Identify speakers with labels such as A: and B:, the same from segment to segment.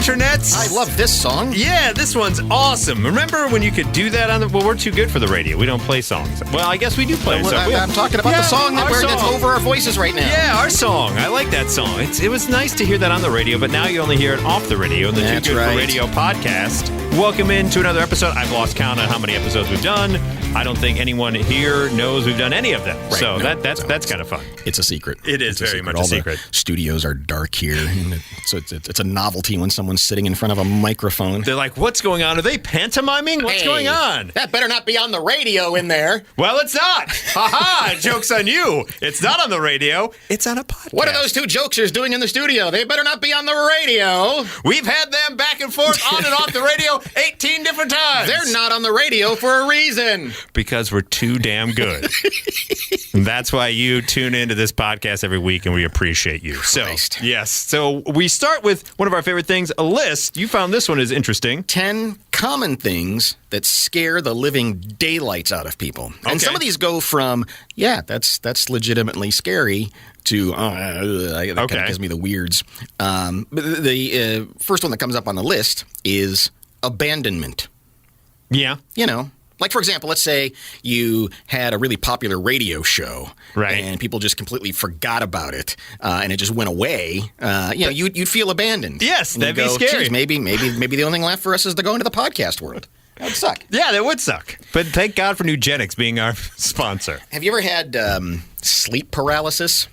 A: internets?
B: I love this song.
A: Yeah, this one's awesome. Remember when you could do that on the... Well, we're too good for the radio. We don't play songs. Well, I guess we do play songs.
B: I'm talking about the song that's over our voices right now.
A: Yeah, our song. I like that song. It was nice to hear that on the radio, but now you only hear it off the radio in the Too Good for Radio podcast. Welcome into another episode. I've lost count on how many episodes we've done. I don't think anyone here knows we've done any of them. Right, so that's kind of fun.
B: It's a secret.
A: It is very much a secret.
B: The studios are dark here, so it's a novelty when someone's sitting in front of a microphone.
A: They're like, "What's going on? Are they pantomiming? What's going on?"
B: That better not be on the radio in there.
A: Well, it's not. Ha! Joke's on you. It's not on the radio. It's on a podcast.
B: What are those two jokesters doing in the studio? They better not be on the radio.
A: We've had them back and forth on and off the radio 18 different times.
B: They're not on the radio for a reason.
A: Because we're too damn good. And that's why you tune into this podcast every week, and we appreciate you.
B: Christ.
A: So, yes. So we start with one of our favorite things, a list. You found this one is interesting.
B: 10 common things that scare the living daylights out of people.
A: Okay.
B: And some of these go from, that's legitimately scary, to, that kind of gives me the weirds. But the first one that comes up on the list is abandonment.
A: Yeah.
B: You know. Like, for example, let's say you had a really popular radio show,
A: right,
B: and people just completely forgot about it, and it just went away. You'd feel abandoned.
A: Yes, that'd be scary.
B: Maybe the only thing left for us is to go into the podcast world. That would suck.
A: Yeah, that would suck. But thank God for Nugenics being our sponsor.
B: Have you ever had sleep paralysis?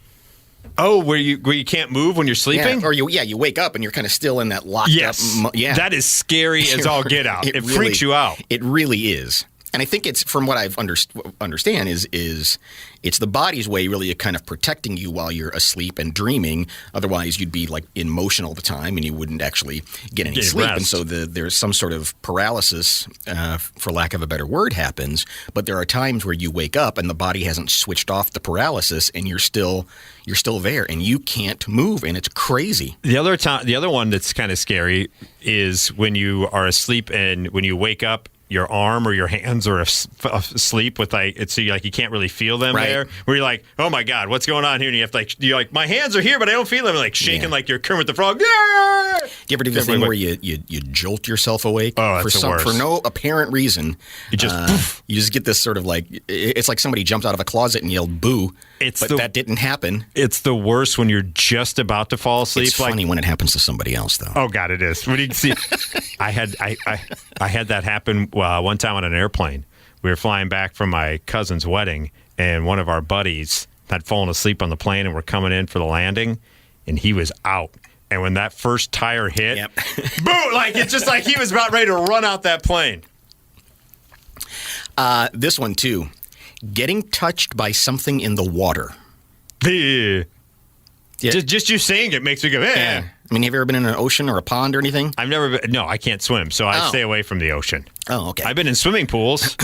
A: Oh, where you can't move when you're sleeping?
B: Yeah, or you wake up and you're kind of still in that locked up. Yeah,
A: that is scary as all get out. It really freaks you out.
B: It really is. And I think it's, from what I've understand, is it's the body's way really of kind of protecting you while you're asleep and dreaming. Otherwise, you'd be like in motion all the time and you wouldn't actually get any sleep. Rest. And so there's some sort of paralysis, for lack of a better word, happens. But there are times where you wake up and the body hasn't switched off the paralysis and you're still there and you can't move, and it's crazy. The
A: other one that's kind of scary is when you are asleep and when you wake up, your arm or your hands are asleep with you can't really feel them there. Where you're like, oh my God, what's going on here? And you have to you're like, my hands are here, but I don't feel them. Like shaking like you're Kermit the Frog. Yeah!
B: Do you ever do the thing where you jolt yourself awake for no apparent reason? You just get this sort of it's like somebody jumped out of a closet and yelled boo. That didn't happen.
A: It's the worst when you're just about to fall asleep.
B: It's funny when it happens to somebody else, though.
A: Oh God, it is. When you see, I had that happen one time on an airplane. We were flying back from my cousin's wedding, and one of our buddies had fallen asleep on the plane, and we're coming in for the landing, and he was out. And when that first tire hit, boom! It's just like he was about ready to run out that plane.
B: This one too. Getting touched by something in the water.
A: Yeah. Just you saying it makes me go,
B: yeah. I mean, have you ever been in an ocean or a pond or anything?
A: I've never been. No, I can't swim, so I stay away from the ocean.
B: Oh, okay.
A: I've been in swimming pools.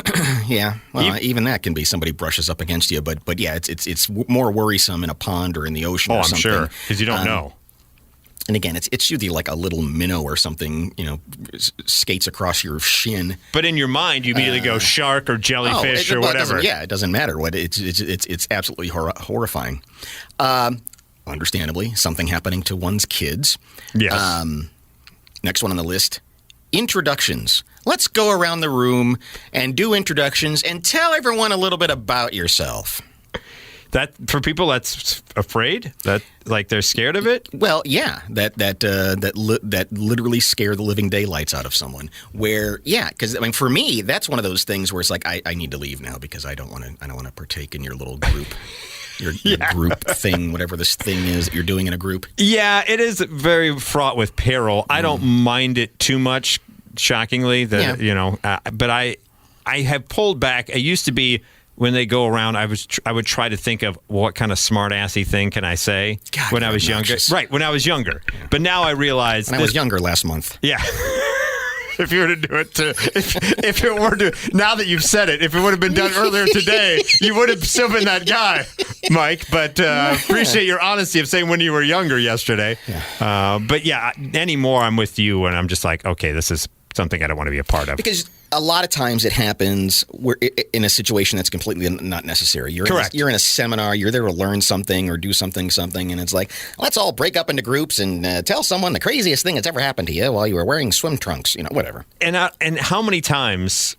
B: Yeah. Well, even that can be somebody brushes up against you, but yeah, it's more worrisome in a pond or in the ocean or something.
A: I'm sure, because you don't know.
B: And again, it's usually like a little minnow or something, skates across your shin.
A: But in your mind, you immediately go shark or jellyfish or whatever.
B: It doesn't matter what. It's absolutely horrifying. Understandably, something happening to one's kids.
A: Yes.
B: Next one on the list: introductions. Let's go around the room and do introductions and tell everyone a little bit about yourself.
A: That for people that's afraid, that they're scared of it.
B: Well, yeah, that literally scare the living daylights out of someone. Because for me, that's one of those things where it's like I need to leave now because I don't want to partake in your little group. Your group thing, whatever this thing is that you're doing in a group.
A: Yeah, it is very fraught with peril. I don't mind it too much, shockingly. But I have pulled back. It used to be when they go around, I would try to think of what kind of smart-assy thing can I say when I was younger. Right, when I was younger. Yeah. But now I realize
B: I was younger last month.
A: Yeah. If you were to do it, if it were to, now that you've said it, if it would have been done earlier today, you would have still been that guy, Mike. But appreciate your honesty of saying when you were younger yesterday. Yeah. But yeah, anymore I'm with you, and I'm just like, okay, this is something I don't want to be a part of.
B: Because A lot of times it happens in a situation that's completely not necessary.
A: Correct.
B: You're in a seminar, you're there to learn something or do something, and it's like, let's all break up into groups and tell someone the craziest thing that's ever happened to you while you were wearing swim trunks, whatever.
A: And how many times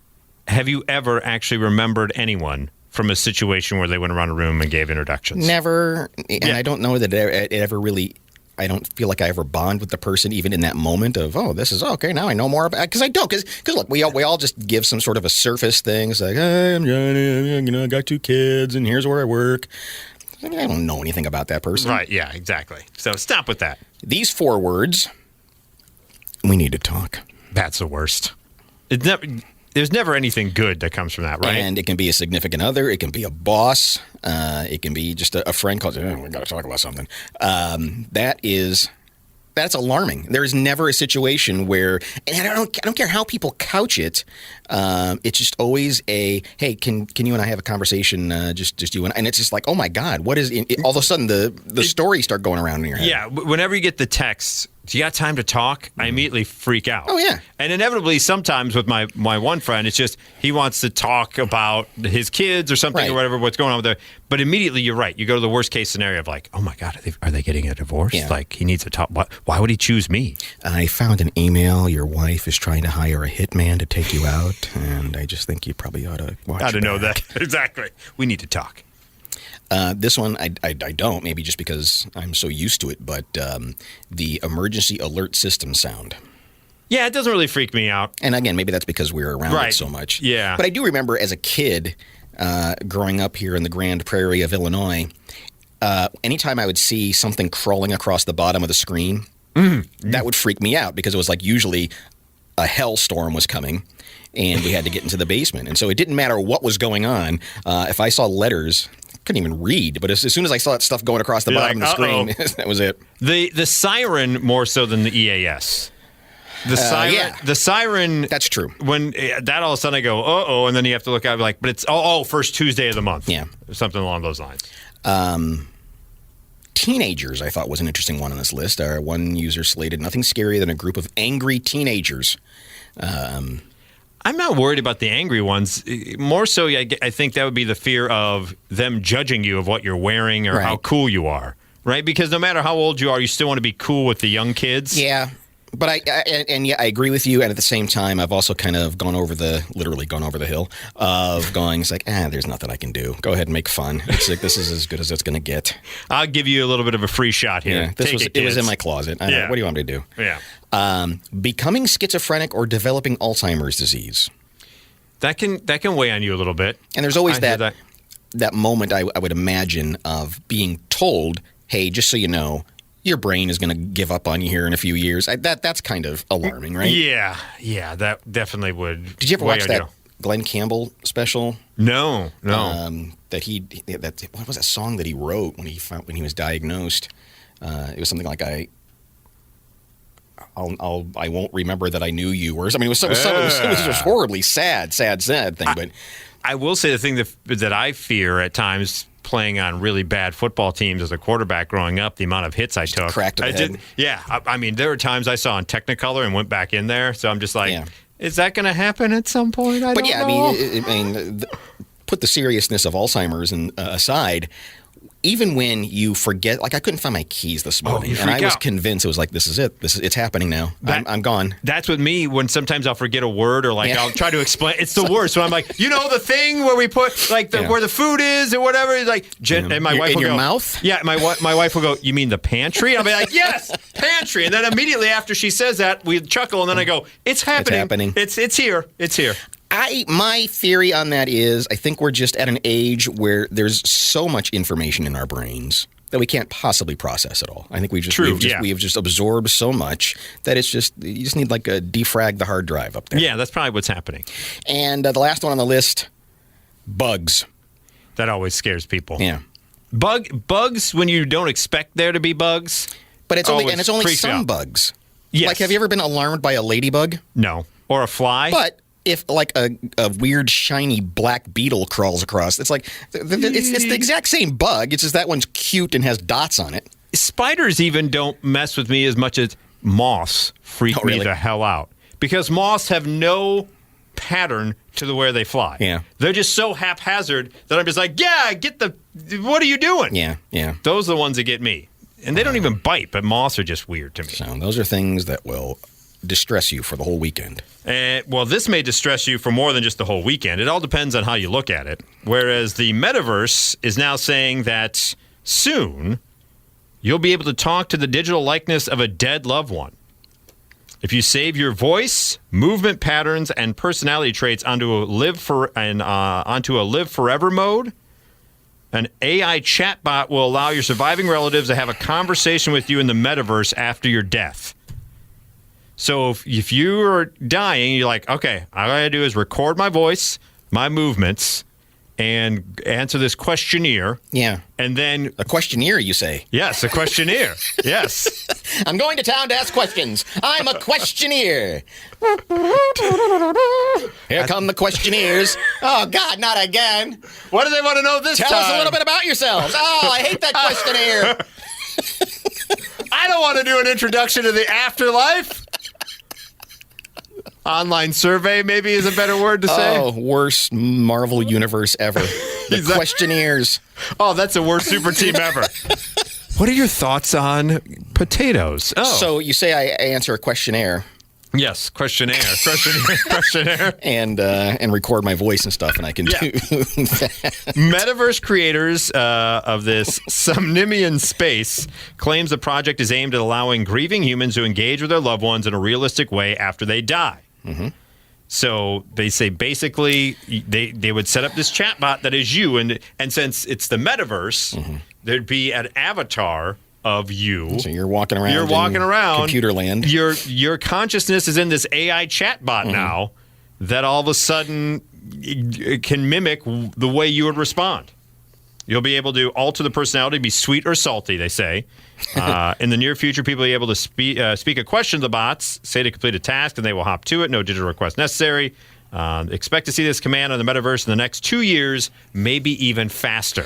A: have you ever actually remembered anyone from a situation where they went around a room and gave introductions?
B: Never. And I don't know that it ever really... I don't feel like I ever bond with the person even in that moment of, okay, now I know more about it. Because I don't. Because look, we all just give some sort of a surface thing. It's like, hey, I'm Johnny, I got 2 kids, and here's where I work. I don't know anything about that person.
A: Right, yeah, exactly. So stop with that.
B: These 4 words, we need to talk.
A: That's the worst. There's never anything good that comes from that, right?
B: And it can be a significant other. It can be a boss. It can be just a friend calls, we got to talk about something. That's alarming. There is never a situation where, and I don't care how people couch it. It's just always a, hey, can you and I have a conversation? Just you and it's just like, oh my God, what is? All of a sudden the stories start going around in your head.
A: Yeah, whenever you get the text, do you got time to talk? I immediately freak out.
B: Oh, yeah.
A: And inevitably, sometimes with my one friend, it's just he wants to talk about his kids or something or whatever, what's going on with there. But immediately, you're right. You go to the worst case scenario of like, oh my God, are they getting a divorce?
B: Yeah.
A: Like, he needs to talk. Why would he choose me?
B: I found an email. Your wife is trying to hire a hitman to take you out, and I just think you probably ought to watch.
A: How to know that. Exactly. We need to talk.
B: This one, I don't, maybe just because I'm so used to it, but the emergency alert system sound.
A: Yeah, it doesn't really freak me out.
B: And again, maybe that's because we're around it so much.
A: Yeah.
B: But I do remember as a kid, growing up here in the Grand Prairie of Illinois, anytime I would see something crawling across the bottom of the screen, that would freak me out because it was like usually a hellstorm was coming and we had to get into the basement. And so it didn't matter what was going on. If I saw letters... couldn't even read, but as soon as I saw that stuff going across the bottom of the screen, that was it.
A: The siren more so than the EAS. The siren.
B: That's true.
A: When that all of a sudden I go, and then you have to look out like, but it's first Tuesday of the month.
B: Yeah,
A: something along those lines.
B: Teenagers, I thought was an interesting one on this list. One user slated nothing scarier than a group of angry teenagers.
A: I'm not worried about the angry ones. More so, I think that would be the fear of them judging you of what you're wearing or how cool you are, right? Because no matter how old you are, you still want to be cool with the young kids.
B: Yeah, but I agree with you. And at the same time, I've also kind of literally gone over the hill of going, it's like, there's nothing I can do. Go ahead and make fun. It's like, this is as good as it's going to get.
A: I'll give you a little bit of a free shot here.
B: Yeah, it was in my closet. What do you want me to do?
A: Yeah.
B: Becoming schizophrenic or developing Alzheimer's disease.
A: That can weigh on you a little bit.
B: And there's always that moment I would imagine of being told, hey, just so you know, your brain is going to give up on you here in a few years. That's kind of alarming, right?
A: Yeah, that definitely would.
B: Did you ever watch that Glenn Campbell special?
A: No.
B: What was that song that he wrote when he was diagnosed? It was something like I won't remember that I knew you, or something. It was just horribly sad thing. But
A: I will say the thing that I fear at times playing on really bad football teams as a quarterback growing up, the amount of hits I took.
B: Cracked to the head.
A: Yeah, I mean, there were times I saw on Technicolor and went back in there. So I'm just like, is that going to happen at some point? I don't know.
B: Put the seriousness of Alzheimer's aside. Even when you forget, like I couldn't find my keys this morning, and I was convinced it was like, this is it. It's happening now. I'm gone.
A: That's with me when sometimes I'll forget a word or I'll try to explain. It's the worst when I'm like, the thing where we put where the food is or whatever. Like, and my wife will go,
B: mouth?
A: Yeah, my wife will go, you mean the pantry? I'll be like, yes, pantry. And then immediately after she says that, we chuckle, and then I go, it's happening. It's here. It's here.
B: My theory on that is I think we're just at an age where there's so much information in our brains that we can't possibly process it all. I think we have just absorbed so much that it's just you just need like a defrag the hard drive up there.
A: Yeah, that's probably what's happening.
B: And the last one on the list, bugs.
A: That always scares people.
B: Yeah.
A: Bugs when you don't expect there to be bugs.
B: But it's only some bugs.
A: Yes.
B: Like, have you ever been alarmed by a ladybug?
A: No. Or a fly?
B: But if like a weird shiny black beetle crawls across, it's like it's the exact same bug. It's just that one's cute and has dots on it.
A: Spiders even don't mess with me as much as moths freak me the hell out, because moths have no pattern to the way they fly.
B: Yeah.
A: They're just so haphazard that I'm just like, yeah, what are you doing?
B: Yeah, yeah.
A: Those are the ones that get me. And they don't even bite, but moths are just weird to me.
B: So those are things that will distress you for the whole weekend.
A: Well, this may distress you for more than just the whole weekend. It all depends on how you look at it. Whereas the metaverse is now saying that soon you'll be able to talk to the digital likeness of a dead loved one. If you save your voice, movement patterns, and personality traits onto a live forever mode, an AI chatbot will allow your surviving relatives to have a conversation with you in the metaverse after your death. So if you are dying, you're like, okay, all I got to do is record my voice, my movements, and answer this questionnaire.
B: Yeah.
A: And then...
B: A questionnaire, you say?
A: Yes, a questionnaire. Yes.
B: I'm going to town to ask questions. I'm a questionnaire. Here come the questionnaires. Oh, God, not again.
A: What do they want to know this time?
B: Tell us a little bit about yourselves. Oh, I hate that questionnaire.
A: I don't want to do an introduction to the afterlife. Online survey, maybe, is a better word to say.
B: Oh, worst Marvel universe ever. The questionnaires.
A: Oh, that's the worst super team ever. What are your thoughts on potatoes? Oh.
B: So you say I answer a questionnaire.
A: Yes, questionnaire.
B: And record my voice and stuff, and I can do that.
A: Metaverse creators of this Somnimian space claims the project is aimed at allowing grieving humans to engage with their loved ones in a realistic way after they die. Mm-hmm. So they say basically they would set up this chatbot that is you, and since it's the metaverse, there'd be an avatar of you.
B: So you're walking around. Computer land.
A: Your consciousness is in this AI chatbot now that all of a sudden it can mimic the way you would respond. You'll be able to alter the personality, be sweet or salty, they say. In the near future, people will be able to speak a question to the bots, say to complete a task, and they will hop to it. No digital request necessary. Expect to see this command on the metaverse in the next 2 years, maybe even faster.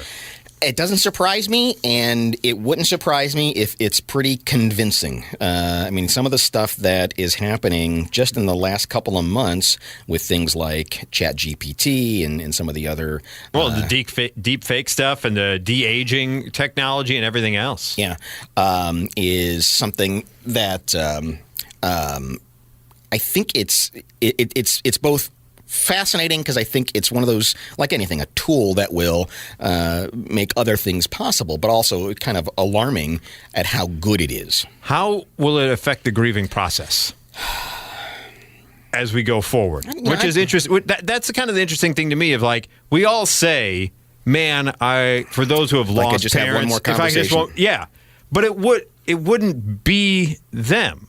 B: It doesn't surprise me, and it wouldn't surprise me if it's pretty convincing. I mean, some of the stuff that is happening just in the last couple of months with things like ChatGPT and some of the other...
A: Well, the deep fake stuff and the de-aging technology and everything else.
B: Yeah, is something that I think it's both fascinating because I think it's one of those, like anything, a tool that will make other things possible, but also kind of alarming at how good it is.
A: How will it affect the grieving process as we go forward? Which is interesting. That's the kind of the interesting thing to me of like, we all say, man, for those who have lost
B: I could just
A: parents,
B: have one more conversation.
A: But it wouldn't be them.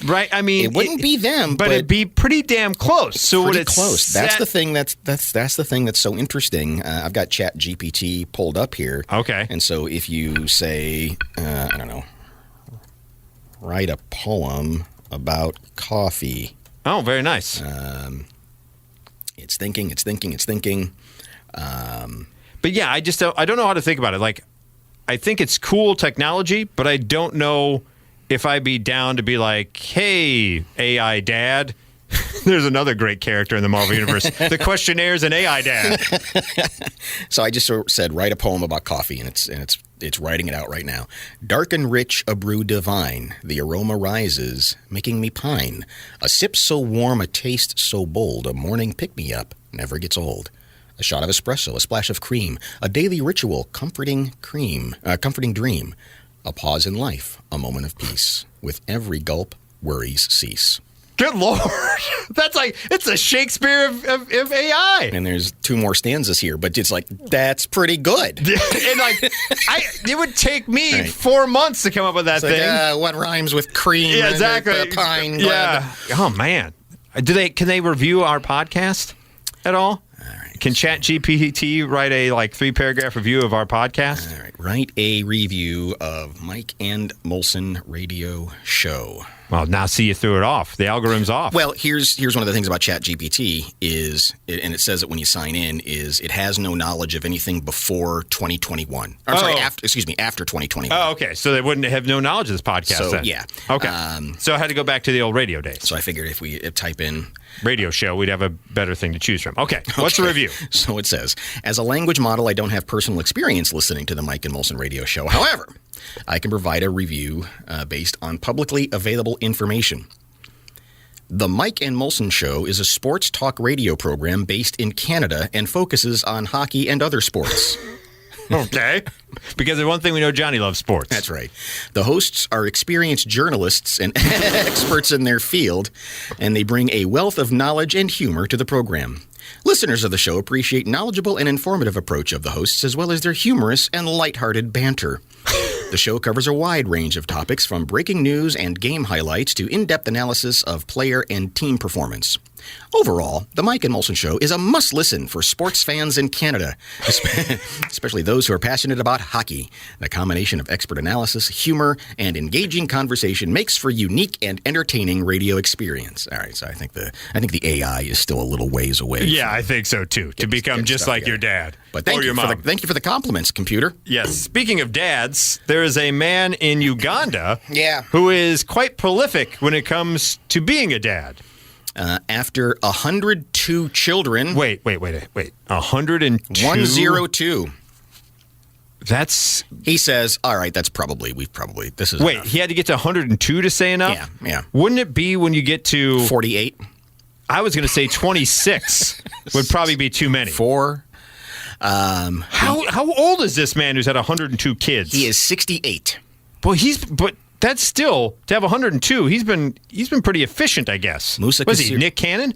A: Right, I mean,
B: it wouldn't be them,
A: but it'd be pretty damn close. So
B: pretty
A: it's
B: close. That's the thing. That's the thing that's so interesting. I've got ChatGPT pulled up here.
A: Okay,
B: and so if you say, I don't know, write a poem about coffee.
A: Oh, very nice.
B: It's thinking.
A: But yeah, I don't know how to think about it. Like, I think it's cool technology, but I don't know if I'd be down to be like, hey, AI dad. There's another great character in the Marvel Universe. The Questionnaire's an AI dad.
B: So I just said, write a poem about coffee, and it's writing it out right now. Dark and rich, a brew divine. The aroma rises, making me pine. A sip so warm, a taste so bold. A morning pick-me-up never gets old. A shot of espresso, a splash of cream. A daily ritual, comforting dream. A pause in life, a moment of peace. With every gulp, worries cease.
A: Good Lord. It's a Shakespeare of AI.
B: And there's 2 more stanzas here, but it's like, that's pretty good.
A: And it would take me 4 months to come up with that thing.
B: Like, what rhymes with cream?
A: Yeah, exactly.
B: And pine.
A: Yeah. Oh, man. Can they review our podcast at all? Can ChatGPT write a 3-paragraph review of our podcast?
B: All right. Write a review of Mike and Molson radio show.
A: Well, now see, you threw it off. The algorithm's off.
B: Well, here's one of the things about ChatGPT and it says it when you sign in, is it has no knowledge of anything before 2021. After 2021.
A: Oh, okay. So they wouldn't have no knowledge of this podcast
B: So,
A: then.
B: yeah.
A: Okay. So I had to go back to the old radio days.
B: So I figured if we type in
A: Radio show, we'd have a better thing to choose from. Okay. What's the review?
B: So it says, as a language model, I don't have personal experience listening to the Mike and Molson radio show. However, I can provide a review based on publicly available information. The Mike and Molson Show is a sports talk radio program based in Canada and focuses on hockey and other sports.
A: Okay. Because the one thing we know, Johnny loves sports.
B: That's right. The hosts are experienced journalists and experts in their field, and they bring a wealth of knowledge and humor to the program. Listeners of the show appreciate knowledgeable and informative approach of the hosts, as well as their humorous and lighthearted banter. The show covers a wide range of topics, from breaking news and game highlights to in-depth analysis of player and team performance. Overall, the Mike and Molson Show is a must-listen for sports fans in Canada, especially those who are passionate about hockey. The combination of expert analysis, humor, and engaging conversation makes for unique and entertaining radio experience. All right, so I think the AI is still a little ways away.
A: Yeah, I think so too. To become just like your dad
B: But thank
A: or
B: you
A: your mom.
B: thank you for the compliments, computer.
A: Yes. Speaking of dads, there is a man in Uganda
B: Yeah.
A: who is quite prolific when it comes to being a dad.
B: After 102 children.
A: Wait. 102?
B: 102.
A: That's...
B: He says, all right, this is
A: Wait,
B: enough.
A: he had to get to 102 to say enough?
B: Yeah.
A: Wouldn't it be when you get to...
B: 48.
A: I was going to say 26 would probably be too many.
B: 4.
A: How old is this man who's had 102 kids?
B: He is 68.
A: But that's still, to have 102, he's been pretty efficient, I guess.
B: Musa
A: Was he
B: Kassir-
A: Nick Cannon?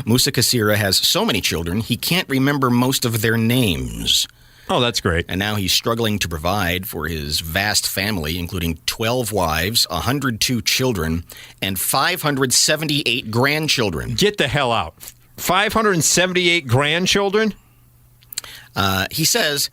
B: Musa Kassira has so many children, he can't remember most of their names.
A: Oh, that's great.
B: And now he's struggling to provide for his vast family, including 12 wives, 102 children, and 578 grandchildren.
A: Get the hell out. 578 grandchildren?
B: He says,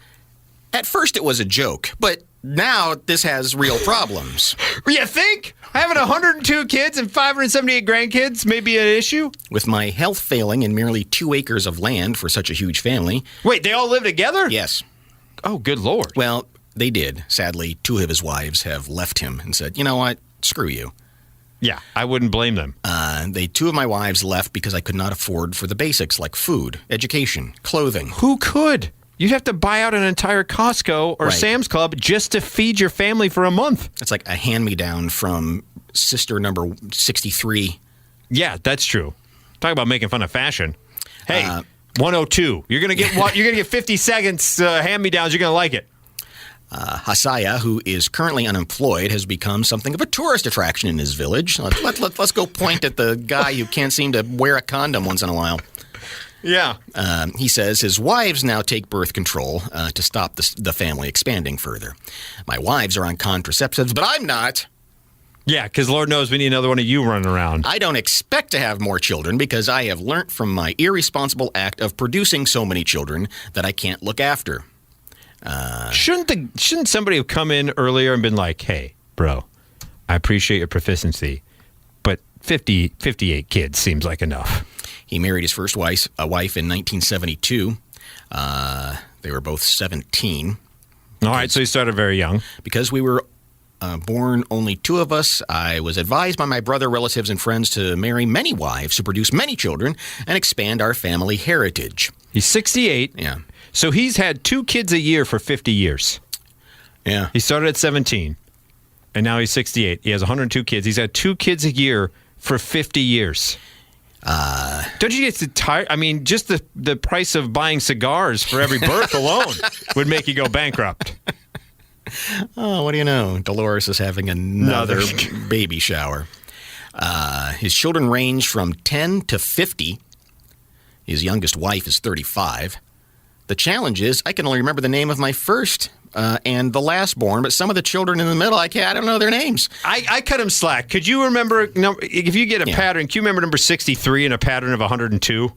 B: at first it was a joke, but now this has real problems.
A: You think? Having 102 kids and 578 grandkids may be an issue?
B: With my health failing and merely 2 acres of land for such a huge family.
A: Wait, they all live together?
B: Yes.
A: Oh, good Lord.
B: Well, they did. Sadly, 2 of his wives have left him and said, you know what? Screw you.
A: Yeah, I wouldn't blame them.
B: 2 of my wives left because I could not afford for the basics like food, education, clothing.
A: Who could? You'd have to buy out an entire Costco or
B: Right.
A: Sam's Club just to feed your family for a month.
B: It's like a hand-me-down from sister number 63.
A: Yeah, that's true. Talk about making fun of fashion. Hey, 102. You're gonna get what? You're gonna get 50 seconds hand-me-downs. You're gonna like it.
B: Hasaya, who is currently unemployed, has become something of a tourist attraction in his village. Let's go point at the guy who can't seem to wear a condom once in a while.
A: Yeah.
B: He says his wives now take birth control to stop the family expanding further. My wives are on contraceptives, but I'm not.
A: Yeah, because Lord knows we need another one of you running around.
B: I don't expect to have more children because I have learnt from my irresponsible act of producing so many children that I can't look after.
A: Shouldn't somebody have come in earlier and been like, hey, bro, I appreciate your proficiency, but 58 kids seems like enough.
B: He married his first wife in 1972. They were both 17.
A: All right, so he started very young.
B: Because we were born only 2 of us, I was advised by my brother, relatives, and friends to marry many wives to produce many children and expand our family heritage.
A: He's 68.
B: Yeah.
A: So he's had 2 kids a year for 50 years.
B: Yeah.
A: He started at 17, and now he's 68. He has 102 kids. He's had 2 kids a year for 50 years. Don't you get tired? I mean, just the price of buying cigars for every birth alone would make you go bankrupt.
B: Oh, what do you know? Dolores is having another baby shower. His children range from 10 to 50. His youngest wife is 35. The challenge is I can only remember the name of my first and the last born, but some of the children in the middle, I don't know their names.
A: I cut him slack. Could you remember, if you get a pattern, can you remember number 63 in a pattern of 102?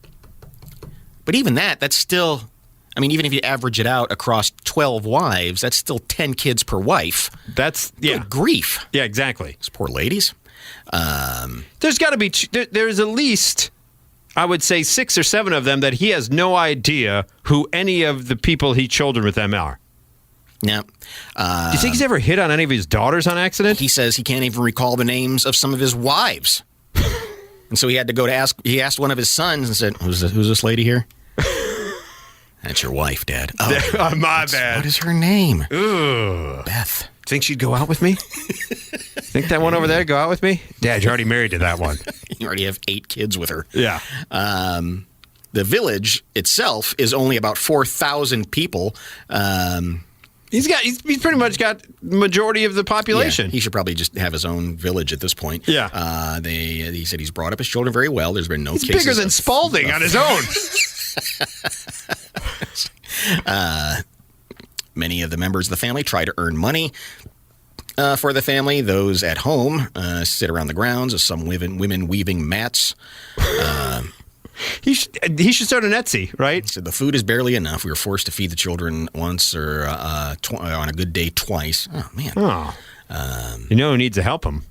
B: But even that's still, I mean, even if you average it out across 12 wives, that's still 10 kids per wife.
A: That's, yeah.
B: Good grief.
A: Yeah, exactly.
B: Those poor ladies.
A: There's got to be, there's at least, I would say, 6 or 7 of them that he has no idea who any of the people he children with them are.
B: Now,
A: do you think he's ever hit on any of his daughters on accident?
B: he says he can't even recall the names of some of his wives. And so he had to go to ask, he asked one of his sons and said, who's this lady here? That's your wife, Dad. Oh,
A: my bad.
B: What is her name?
A: Ugh.
B: Beth.
A: Think she'd go out with me? Think that one over there go out with me? Dad, you're already married to that one.
B: You already have 8 kids with her.
A: Yeah.
B: The village itself is only about 4,000 people.
A: He's pretty much got the majority of the population.
B: Yeah, he should probably just have his own village at this point.
A: Yeah.
B: He said he's brought up his children very well. There's been no
A: He's
B: cases.
A: bigger than Spalding on his own.
B: Many of the members of the family try to earn money for the family. Those at home sit around the grounds, some women weaving mats.
A: He should start an Etsy, right?
B: So the food is barely enough. We were forced to feed the children once or on a good day twice. Oh, man.
A: Oh. You know who needs to help him?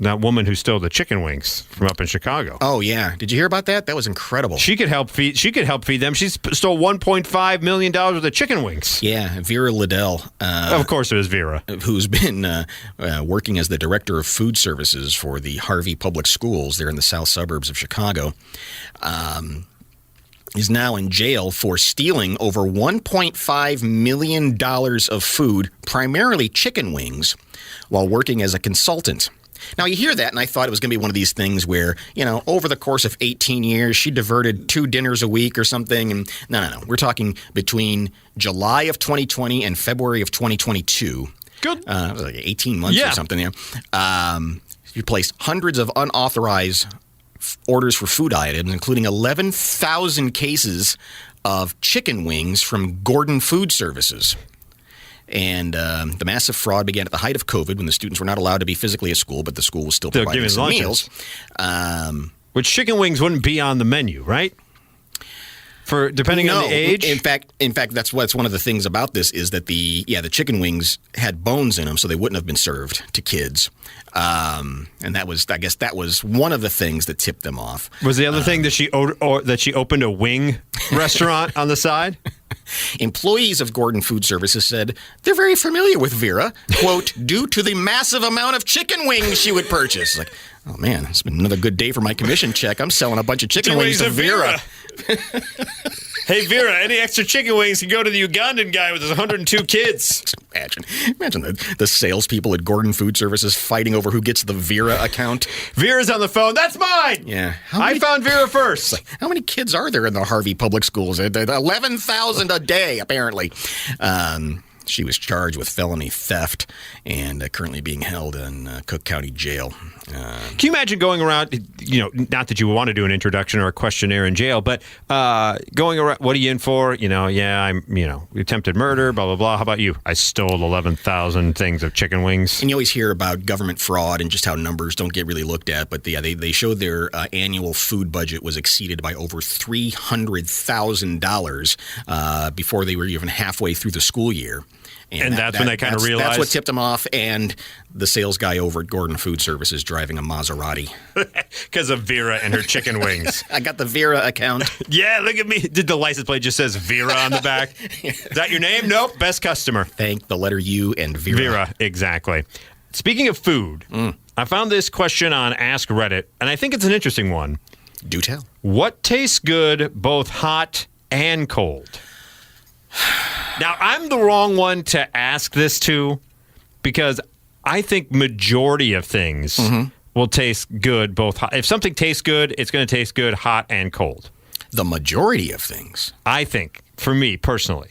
A: That woman who stole the chicken wings from up in Chicago.
B: Oh, yeah. Did you hear about that? That was incredible.
A: She could help feed them. She stole $1.5 million worth of chicken wings.
B: Yeah, Vera Liddell.
A: Of course it was Vera.
B: Who's been working as the director of food services for the Harvey Public Schools there in the south suburbs of Chicago. Is now in jail for stealing over $1.5 million of food, primarily chicken wings, while working as a consultant. Now, you hear that, and I thought it was going to be one of these things where, over the course of 18 years, she diverted 2 dinners a week or something. And no. We're talking between July of 2020 and February of 2022.
A: Good.
B: It was like 18 months or something there. She placed hundreds of unauthorized orders for food items, including 11,000 cases of chicken wings from Gordon Food Services. And the massive fraud began at the height of COVID when the students were not allowed to be physically at school, but the school was still providing some meals.
A: Which chicken wings wouldn't be on the menu, right? For depending on the age?
B: In fact, that's one of the things about this is that the chicken wings had bones in them, so they wouldn't have been served to kids. And that was one of the things that tipped them off.
A: Was the other thing that she opened a wing restaurant on the side?
B: Employees of Gordon Food Services said they're very familiar with Vera, quote, due to the massive amount of chicken wings she would purchase. Like, oh man, it's been another good day for my commission check. I'm selling a bunch of chicken wings to Vera.
A: Hey, Vera, any extra chicken wings can go to the Ugandan guy with his 102 kids.
B: Imagine the salespeople at Gordon Food Services fighting over who gets the Vera account.
A: Vera's on the phone. That's mine.
B: Yeah.
A: I found Vera first.
B: Like, how many kids are there in the Harvey Public Schools? 11,000 a day, apparently. She was charged with felony theft and currently being held in Cook County Jail.
A: Can you imagine going around, not that you want to do an introduction or a questionnaire in jail, but going around, what are you in for? I'm attempted murder, blah, blah, blah. How about you? I stole 11,000 things of chicken wings.
B: And you always hear about government fraud and just how numbers don't get really looked at. But they showed their annual food budget was exceeded by over $300,000 before they were even halfway through the school year.
A: And that's when they kind of realized.
B: That's what tipped them off. And the sales guy over at Gordon Food Services driving a Maserati.
A: Because of Vera and her chicken wings.
B: I got the Vera account.
A: Yeah, look at me. Did the license plate just says Vera on the back? Is that your name? Nope. Best customer.
B: Thank the letter U and Vera.
A: Vera, exactly. Speaking of food, I found this question on Ask Reddit, and I think it's an interesting one.
B: Do tell.
A: What tastes good both hot and cold? Now, I'm the wrong one to ask this to because I think majority of things will taste good both hot. If something tastes good, it's going to taste good hot and cold.
B: The majority of things?
A: I think, for me personally.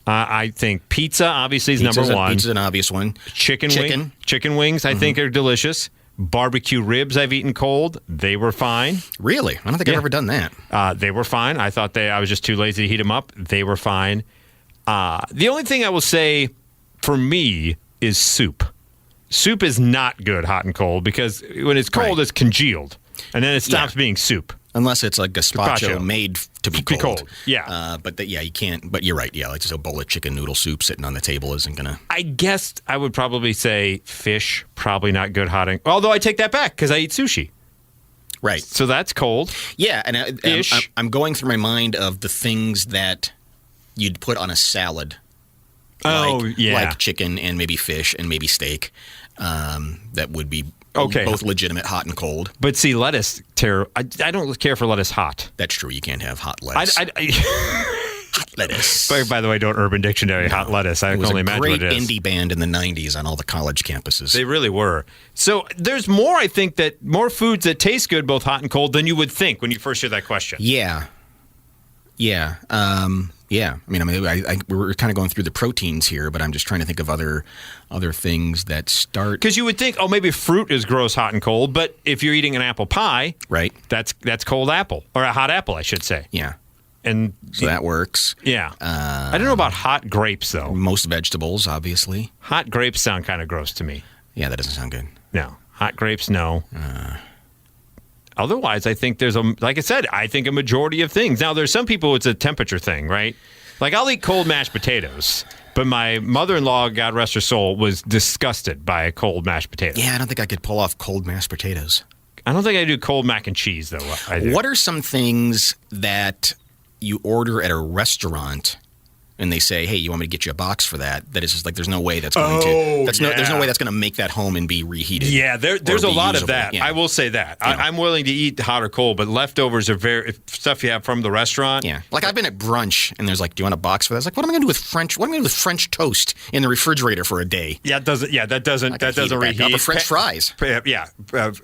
A: I think pizza obviously is number one.
B: Pizza's an obvious one.
A: Chicken wings I think are delicious. Barbecue ribs I've eaten cold. They were fine.
B: Really? I don't think I've ever done that.
A: They were fine. I thought I was just too lazy to heat them up. They were fine. The only thing I will say for me is soup. Soup is not good hot and cold because when it's cold, it's congealed. And then it stops being soup.
B: Unless it's like gazpacho
A: Gazpacho.
B: made to be
A: Be
B: cold.
A: cold, yeah.
B: You can't. But you're right. Yeah, like just a bowl of chicken noodle soup sitting on the table isn't gonna.
A: I guess I would probably say fish, probably not good hot. Although I take that back because I eat sushi.
B: Right.
A: So that's cold.
B: Yeah, and
A: Fish.
B: I'm going through my mind of the things that you'd put on a salad. Like chicken and maybe fish and maybe steak. That would be both legitimate, hot and cold.
A: But see, lettuce, I don't care for lettuce hot.
B: That's true. You can't have hot lettuce. Hot lettuce.
A: By the way, don't Urban Dictionary hot lettuce. I can only imagine what it is.
B: It was a great indie band in the 90s on all the college campuses.
A: They really were. So there's more, I think, that more foods that taste good, both hot and cold, than you would think when you first hear that question.
B: Yeah. Yeah. Yeah. I mean, we're kind of going through the proteins here, but I'm just trying to think of other things that start.
A: Because you would think, maybe fruit is gross, hot and cold, but if you're eating an apple pie,
B: right,
A: that's cold apple, or a hot apple, I should say.
B: Yeah.
A: And
B: so that works.
A: Yeah. I don't know about hot grapes, though.
B: Most vegetables, obviously.
A: Hot grapes sound kind of gross to me.
B: Yeah, that doesn't sound good.
A: No. Hot grapes, no. Otherwise, I think like I said, I think a majority of things. Now, there's some people, it's a temperature thing, right? Like, I'll eat cold mashed potatoes, but my mother-in-law, God rest her soul, was disgusted by cold mashed potatoes.
B: Yeah, I don't think I could pull off cold mashed potatoes.
A: I don't think I do cold mac and cheese, though.
B: What are some things that you order at a restaurant and they say, hey, you want me to get you a box for that? That is just like, there's no way that's going to. There's no way that's going to make that home and be reheated.
A: Yeah, there's a lot of that.
B: Yeah.
A: I will say that. I'm willing to eat hot or cold, but leftovers are stuff you have from the restaurant.
B: Yeah, like I've been at brunch and there's like, do you want a box for that? It's like, what am I going to do with French? What am I going to do with French toast in the refrigerator for a day?
A: Yeah, that doesn't reheat.
B: Now the French fries.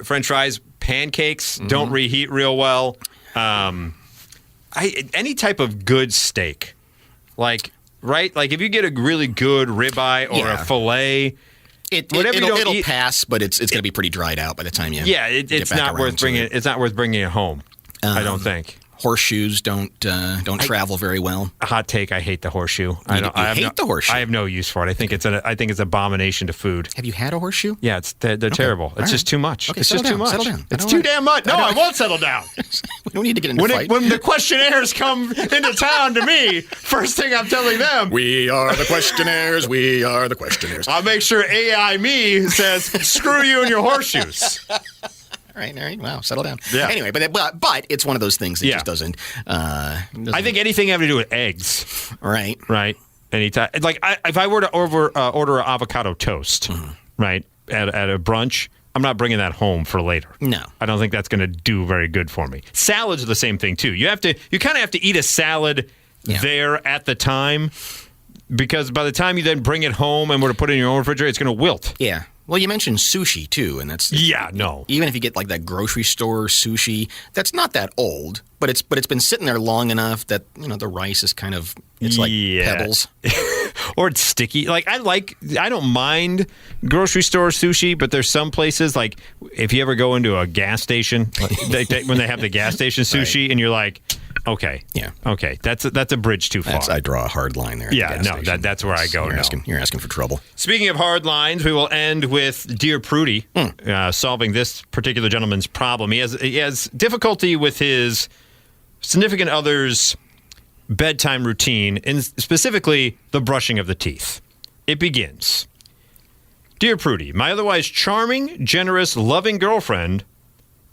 A: French fries, pancakes don't reheat real well. Any type of good steak. Like if you get a really good ribeye or a fillet,
B: it'll pass, but it's going to be pretty dried out by the time you.
A: Yeah, it's not worth bringing. It's not worth bringing it home. I don't think.
B: Horseshoes don't travel very well.
A: Hot take: I hate the horseshoe.
B: I hate the horseshoe.
A: I have no use for it. I think it's abomination to food.
B: Have you had a horseshoe?
A: Yeah, they're terrible. It's just too much.
B: Okay,
A: it's just too much.
B: Settle down.
A: It's too damn much. No, I won't settle down.
B: We don't need to get into a fight.
A: When the questionnaires come into town to me, first thing I'm telling them,
B: we are the questionnaires. We are the questionnaires.
A: I'll make sure AI me says, screw you and your horseshoes.
B: All right. Wow, settle down.
A: Yeah.
B: Anyway, but it's one of those things that just doesn't.
A: I think anything having to do with eggs.
B: Right.
A: Anytime, like if I were to order an avocado toast, right, at a brunch, I'm not bringing that home for later.
B: No,
A: I don't think that's going to do very good for me. Salads are the same thing too. You kind of have to eat a salad there at the time, because by the time you then bring it home and were to put it in your own refrigerator, it's going to wilt.
B: Yeah. Well, you mentioned sushi, too, and that's...
A: Yeah, no.
B: Even if you get, like, that grocery store sushi, that's not that old, but it's been sitting there long enough that, the rice is kind of... It's like pebbles.
A: Or it's sticky. Like, I don't mind grocery store sushi, but there's some places, like, if you ever go into a gas station, when they have the gas station sushi, and you're like... Okay.
B: Yeah.
A: Okay. That's a bridge too far.
B: I draw a hard line there.
A: That's where I go.
B: You're asking for trouble.
A: Speaking of hard lines, we will end with Dear Prudie solving this particular gentleman's problem. He has difficulty with his significant other's bedtime routine, and specifically the brushing of the teeth. It begins. Dear Prudie, my otherwise charming, generous, loving girlfriend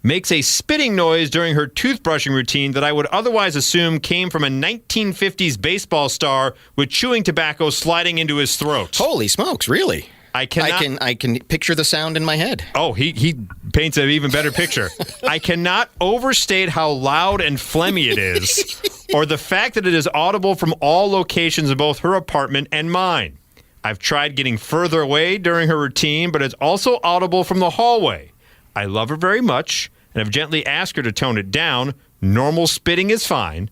A: makes a spitting noise during her toothbrushing routine that I would otherwise assume came from a 1950s baseball star with chewing tobacco sliding into his throat.
B: Holy smokes, really?
A: I
B: can picture the sound in my head.
A: Oh, he paints an even better picture. I cannot overstate how loud and phlegmy it is, or the fact that it is audible from all locations of both her apartment and mine. I've tried getting further away during her routine, but it's also audible from the hallway. I love her very much and have gently asked her to tone it down. Normal spitting is fine.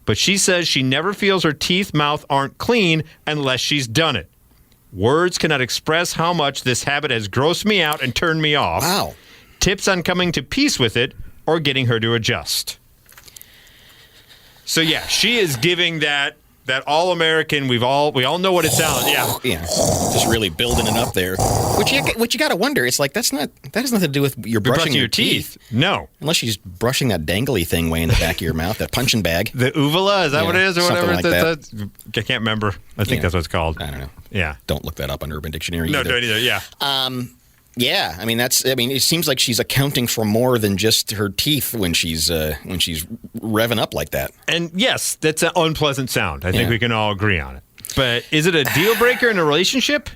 A: But she says she never feels her mouth aren't clean unless she's done it. Words cannot express how much this habit has grossed me out and turned me off.
B: Wow.
A: Tips on coming to peace with it or getting her to adjust. So, yeah, she is giving that That all-American, we all know what it sounds. Yeah.
B: Yeah. Just really building it up there. Which you got to wonder. It's like that has nothing to do with your brushing your teeth.
A: No.
B: Unless she's brushing that dangly thing way in the back of your mouth, that punching bag.
A: The uvula, is that what it is or whatever?
B: Something like that.
A: I can't remember. I think that's what it's called.
B: I don't know.
A: Yeah.
B: Don't look that up on Urban Dictionary
A: No,
B: either.
A: don't either. Yeah.
B: Yeah, it seems like she's accounting for more than just her teeth when she's revving up like that.
A: And yes, that's an unpleasant sound. I think we can all agree on it. But is it a deal breaker in a relationship?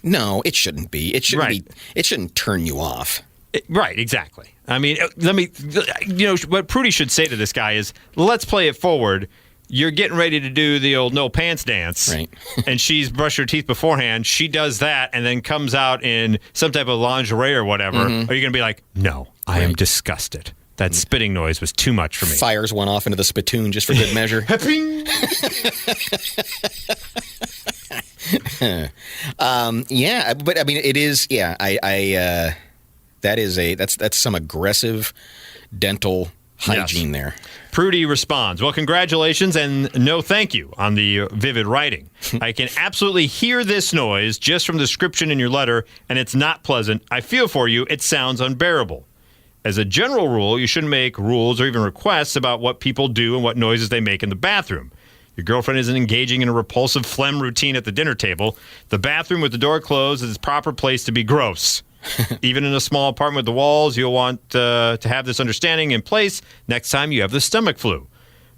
B: No, it shouldn't be. It shouldn't be. It shouldn't turn you off.
A: Right, exactly. I mean, what Prudy should say to this guy is, let's play it forward. You're getting ready to do the old no pants dance,
B: right?
A: And she's brushed her teeth beforehand. She does that and then comes out in some type of lingerie or whatever.
B: Mm-hmm.
A: Are you going to be like, no, I am disgusted. That spitting noise was too much for me.
B: Fires one off into the spittoon just for good measure. Yeah, but I mean, it is. Yeah, that's some aggressive dental hygiene there.
A: Prudy responds, well, congratulations and no thank you on the vivid writing. I can absolutely hear this noise just from the description in your letter, and it's not pleasant. I feel for you. It sounds unbearable. As a general rule, you shouldn't make rules or even requests about what people do and what noises they make in the bathroom. Your girlfriend isn't engaging in a repulsive phlegm routine at the dinner table. The bathroom with the door closed is its proper place to be gross. Even in a small apartment with the walls, you'll want to have this understanding in place next time you have the stomach flu.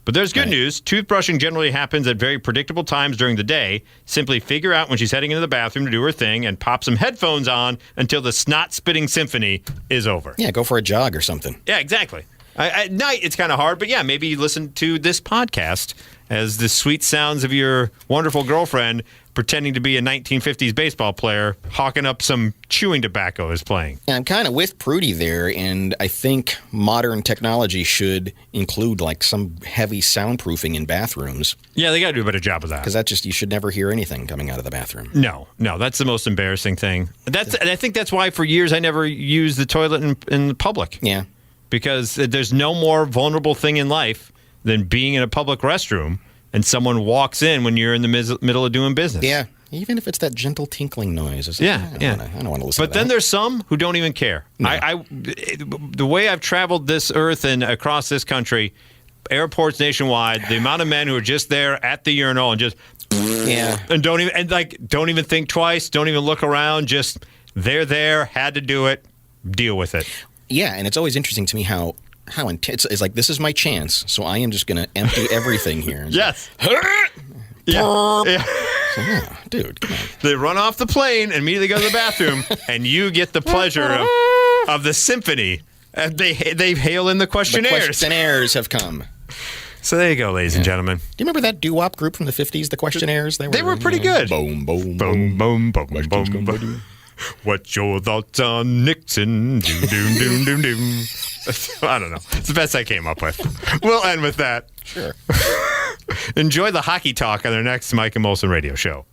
A: But there's good news. Toothbrushing generally happens at very predictable times during the day. Simply figure out when she's heading into the bathroom to do her thing and pop some headphones on until the snot-spitting symphony is over.
B: Yeah, go for a jog or something.
A: Yeah, exactly. At night, it's kind of hard, but yeah, maybe you listen to this podcast as the sweet sounds of your wonderful girlfriend pretending to be a 1950s baseball player hawking up some chewing tobacco is playing.
B: And I'm kind of with Prudy there, and I think modern technology should include like some heavy soundproofing in bathrooms.
A: Yeah, they got to do a better job of that.
B: Because you should never hear anything coming out of the bathroom.
A: No, that's the most embarrassing thing. I think that's why for years I never used the toilet in public.
B: Yeah.
A: Because there's no more vulnerable thing in life than being in a public restroom and someone walks in when you're in the middle of doing business.
B: Yeah, even if it's that gentle tinkling noise. I don't want to listen to that.
A: But then there's some who don't even care. No. The way I've traveled this earth and across this country, airports nationwide, the amount of men who are just there at the urinal and just and don't even think twice, don't even look around, just they're there, had to do it, deal with it.
B: Yeah, and it's always interesting to me how intense it's like, this is my chance, so I am just going to empty everything here.
A: Yes. Yeah.
B: So, dude, come on.
A: They run off the plane and immediately go to the bathroom, and you get the pleasure of the symphony. They hail in the questionnaires.
B: The questionnaires have come.
A: So there you go, ladies and gentlemen.
B: Do you remember that doo-wop group from the 50s, the questionnaires?
A: They were pretty good.
B: Boom, boom,
A: boom, boom, boom, boom, boom. What's your thoughts on Nixon? Doom, doom, doom, doom, doom. I don't know. It's the best I came up with. We'll end with that.
B: Sure.
A: Enjoy the hockey talk on their next Mike and Molson radio show.